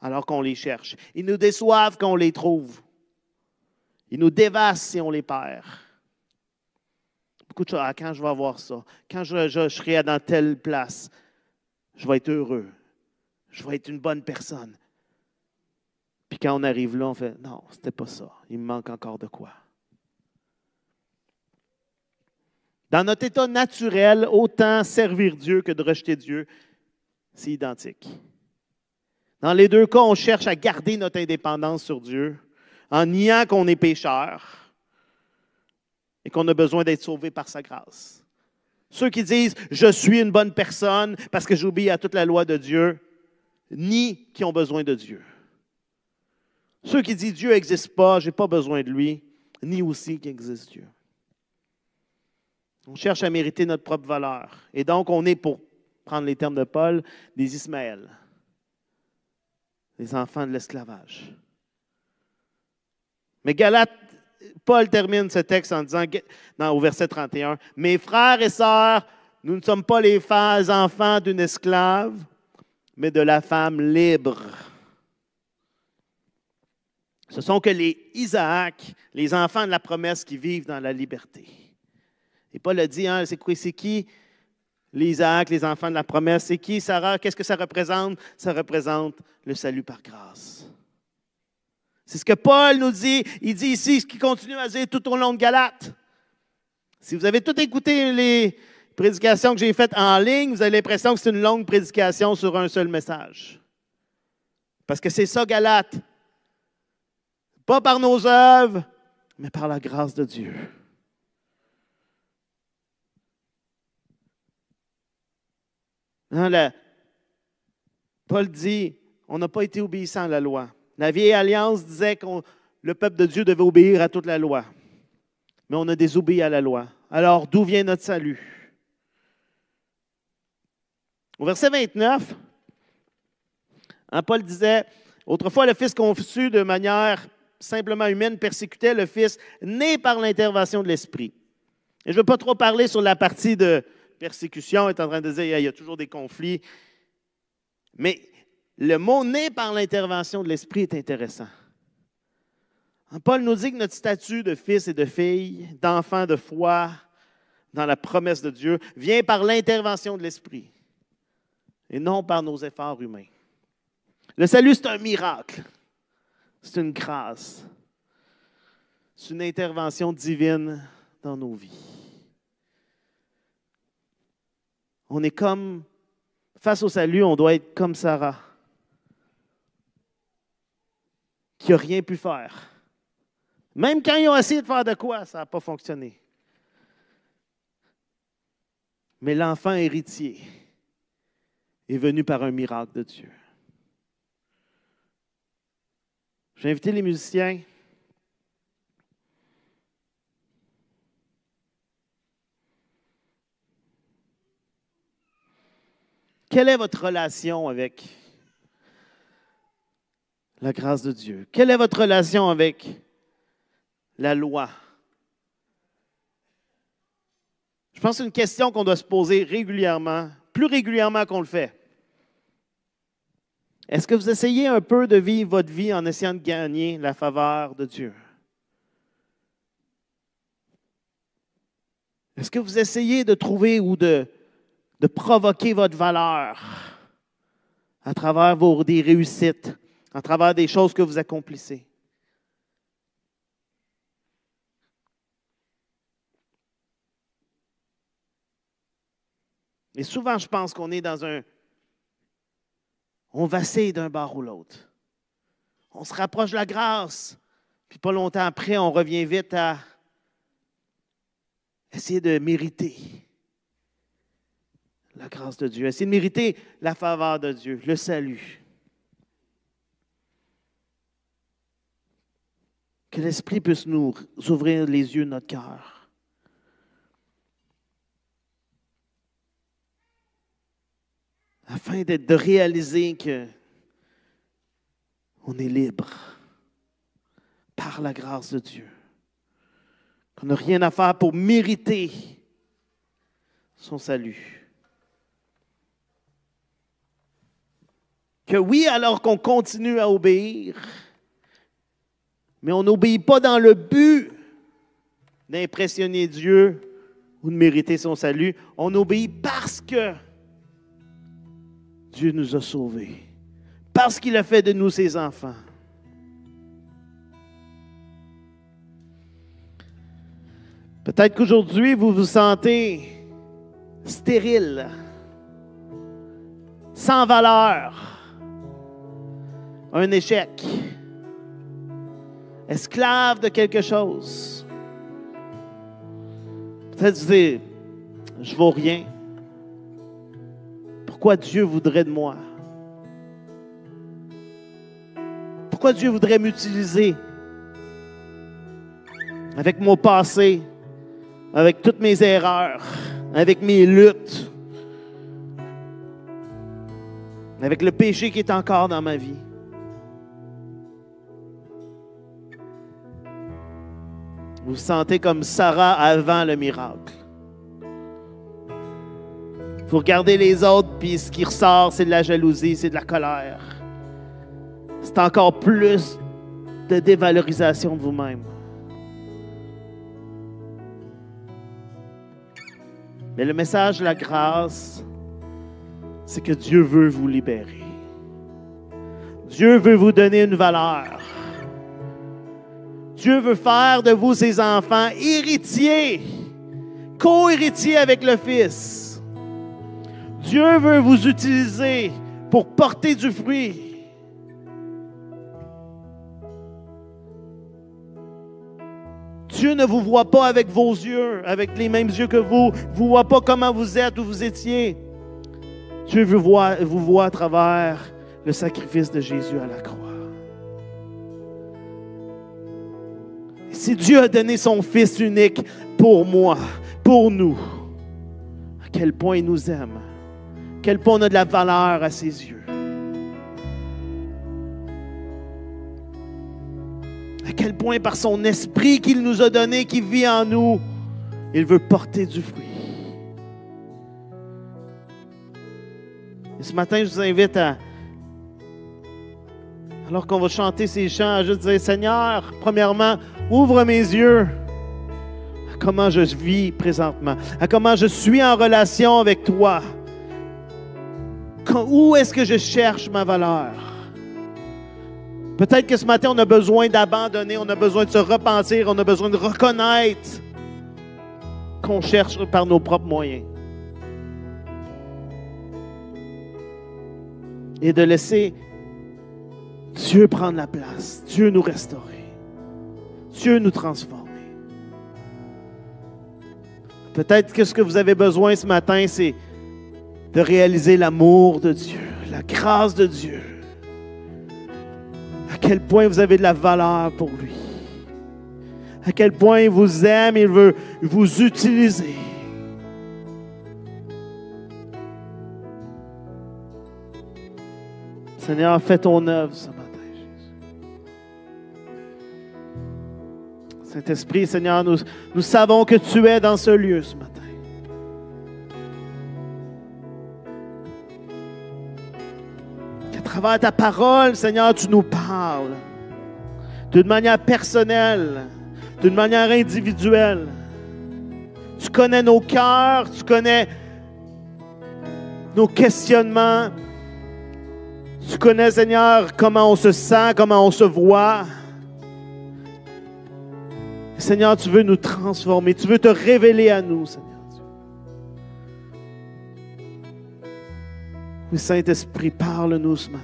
[SPEAKER 1] alors qu'on les cherche. Ils nous déçoivent quand on les trouve. Ils nous dévastent si on les perd. Beaucoup de choses. Quand je vais avoir ça, quand je serai dans telle place, je vais être heureux. Je vais être une bonne personne. Puis quand on arrive là, on fait « Non, c'était pas ça. Il me manque encore de quoi. » Dans notre état naturel, autant servir Dieu que de rejeter Dieu, c'est identique. Dans les deux cas, on cherche à garder notre indépendance sur Dieu en niant qu'on est pécheur et qu'on a besoin d'être sauvé par sa grâce. Ceux qui disent « Je suis une bonne personne parce que j'obéis à toute la loi de Dieu » nient qu'ils ont besoin de Dieu. Ceux qui disent « Dieu n'existe pas, je n'ai pas besoin de lui » nient aussi qu'il existe Dieu. On cherche à mériter notre propre valeur. Et donc, on est, pour prendre les termes de Paul, des Ismaël, les enfants de l'esclavage. Mais Paul termine ce texte en disant, au verset 31, « Mes frères et sœurs, nous ne sommes pas les enfants d'une esclave, mais de la femme libre. » Ce sont que les Isaac, les enfants de la promesse qui vivent dans la liberté. Et Paul a dit, hein, c'est qui les Isaac, les enfants de la promesse? C'est qui, Sarah? Qu'est-ce que ça représente? Ça représente le salut par grâce. C'est ce que Paul nous dit. Il dit ici, ce qui continue à dire tout au long de Galates. Si vous avez tout écouté les prédications que j'ai faites en ligne, vous avez l'impression que c'est une longue prédication sur un seul message. Parce que c'est ça, Galates. Pas par nos œuvres, mais par la grâce de Dieu. Paul dit, on n'a pas été obéissant à la loi. La vieille alliance disait que le peuple de Dieu devait obéir à toute la loi. Mais on a désobéi à la loi. Alors, d'où vient notre salut? Au verset 29, Paul disait, autrefois le Fils conçu de manière simplement humaine persécutait le Fils né par l'intervention de l'Esprit. Et je ne veux pas trop parler sur la partie de persécution, est en train de dire qu'il y a toujours des conflits. Mais le mot « né par l'intervention de l'Esprit » est intéressant. Paul nous dit que notre statut de fils et de fille, d'enfant de foi, dans la promesse de Dieu, vient par l'intervention de l'Esprit et non par nos efforts humains. Le salut, c'est un miracle. C'est une grâce. C'est une intervention divine dans nos vies. On est comme, face au salut, on doit être comme Sarah, qui n'a rien pu faire. Même quand ils ont essayé de faire de quoi, ça n'a pas fonctionné. Mais l'enfant héritier est venu par un miracle de Dieu. J'ai invité les musiciens. Quelle est votre relation avec la grâce de Dieu? Quelle est votre relation avec la loi? Je pense que c'est une question qu'on doit se poser régulièrement, plus régulièrement qu'on le fait. Est-ce que vous essayez un peu de vivre votre vie en essayant de gagner la faveur de Dieu? Est-ce que vous essayez de trouver ou de provoquer votre valeur à travers des réussites, à travers des choses que vous accomplissez? Et souvent, je pense qu'on est on vacille d'un bord ou l'autre. On se rapproche de la grâce, puis pas longtemps après, on revient vite à essayer de mériter la grâce de Dieu, essayer de mériter la faveur de Dieu, le salut. Que l'Esprit puisse nous ouvrir les yeux de notre cœur. Afin de réaliser qu'on est libre par la grâce de Dieu. Qu'on n'a rien à faire pour mériter son salut. Que oui, alors qu'on continue à obéir, mais on n'obéit pas dans le but d'impressionner Dieu ou de mériter son salut. On obéit parce que Dieu nous a sauvés, parce qu'il a fait de nous ses enfants. Peut-être qu'aujourd'hui, vous vous sentez stérile, sans valeur, un échec, esclave de quelque chose. Peut-être que vous dites, je ne vaux rien. Pourquoi Dieu voudrait de moi? Pourquoi Dieu voudrait m'utiliser avec mon passé, avec toutes mes erreurs, avec mes luttes, avec le péché qui est encore dans ma vie. Vous vous sentez comme Sarah avant le miracle. Vous regardez les autres, puis ce qui ressort, c'est de la jalousie, c'est de la colère. C'est encore plus de dévalorisation de vous-même. Mais le message de la grâce, c'est que Dieu veut vous libérer. Dieu veut vous donner une valeur. Dieu veut faire de vous, ses enfants, héritiers, co-héritiers avec le Fils. Dieu veut vous utiliser pour porter du fruit. Dieu ne vous voit pas avec vos yeux, avec les mêmes yeux que vous. Il ne vous voit pas comment vous êtes ou vous étiez. Dieu vous voit à travers le sacrifice de Jésus à la croix. Et si Dieu a donné son Fils unique pour moi, pour nous, à quel point il nous aime, à quel point on a de la valeur à ses yeux. À quel point par son esprit qu'il nous a donné, qui vit en nous, il veut porter du fruit. Et ce matin, je vous invite alors qu'on va chanter ces chants, à juste dire, Seigneur, premièrement, ouvre mes yeux à comment je vis présentement, à comment je suis en relation avec toi. Où est-ce que je cherche ma valeur? Peut-être que ce matin, on a besoin d'abandonner, on a besoin de se repentir, on a besoin de reconnaître qu'on cherche par nos propres moyens. Et de laisser Dieu prendre la place, Dieu nous restaurer, Dieu nous transformer. Peut-être que ce que vous avez besoin ce matin, c'est de réaliser l'amour de Dieu, la grâce de Dieu. À quel point vous avez de la valeur pour lui. À quel point il vous aime, il veut vous utiliser. Seigneur, fais ton œuvre ce matin, Jésus. Saint-Esprit, Seigneur, nous savons que tu es dans ce lieu ce matin. Qu'à travers ta parole, Seigneur, tu nous parles d'une manière personnelle, d'une manière individuelle. Tu connais nos cœurs, tu connais nos questionnements. Tu connais, Seigneur, comment on se sent, comment on se voit. Seigneur, tu veux nous transformer. Tu veux te révéler à nous, Seigneur. Oui, Saint-Esprit, parle-nous ce matin.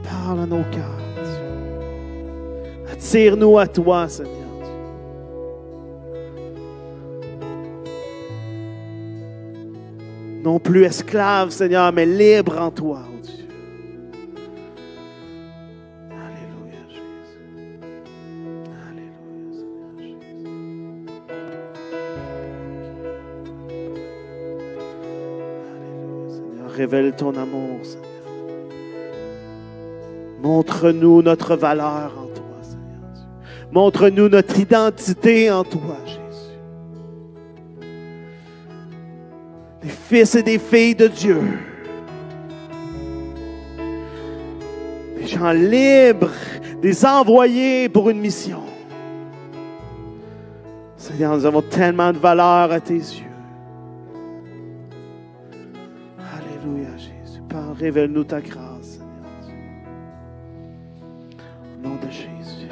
[SPEAKER 1] Parle à nos cœurs, Dieu. Attire-nous à toi, Seigneur. Non plus esclave, Seigneur, mais libre en toi, oh Dieu. Alléluia, Jésus. Alléluia, Seigneur Jésus. Alléluia, Seigneur. Révèle ton amour, Seigneur. Montre-nous notre valeur en toi, Seigneur Dieu. Montre-nous notre identité en toi, Jésus. Des fils et des filles de Dieu. Des gens libres, des envoyés pour une mission. Seigneur, nous avons tellement de valeur à tes yeux. Alléluia, Jésus. Parle, révèle-nous ta grâce, Seigneur Dieu. Au nom de Jésus.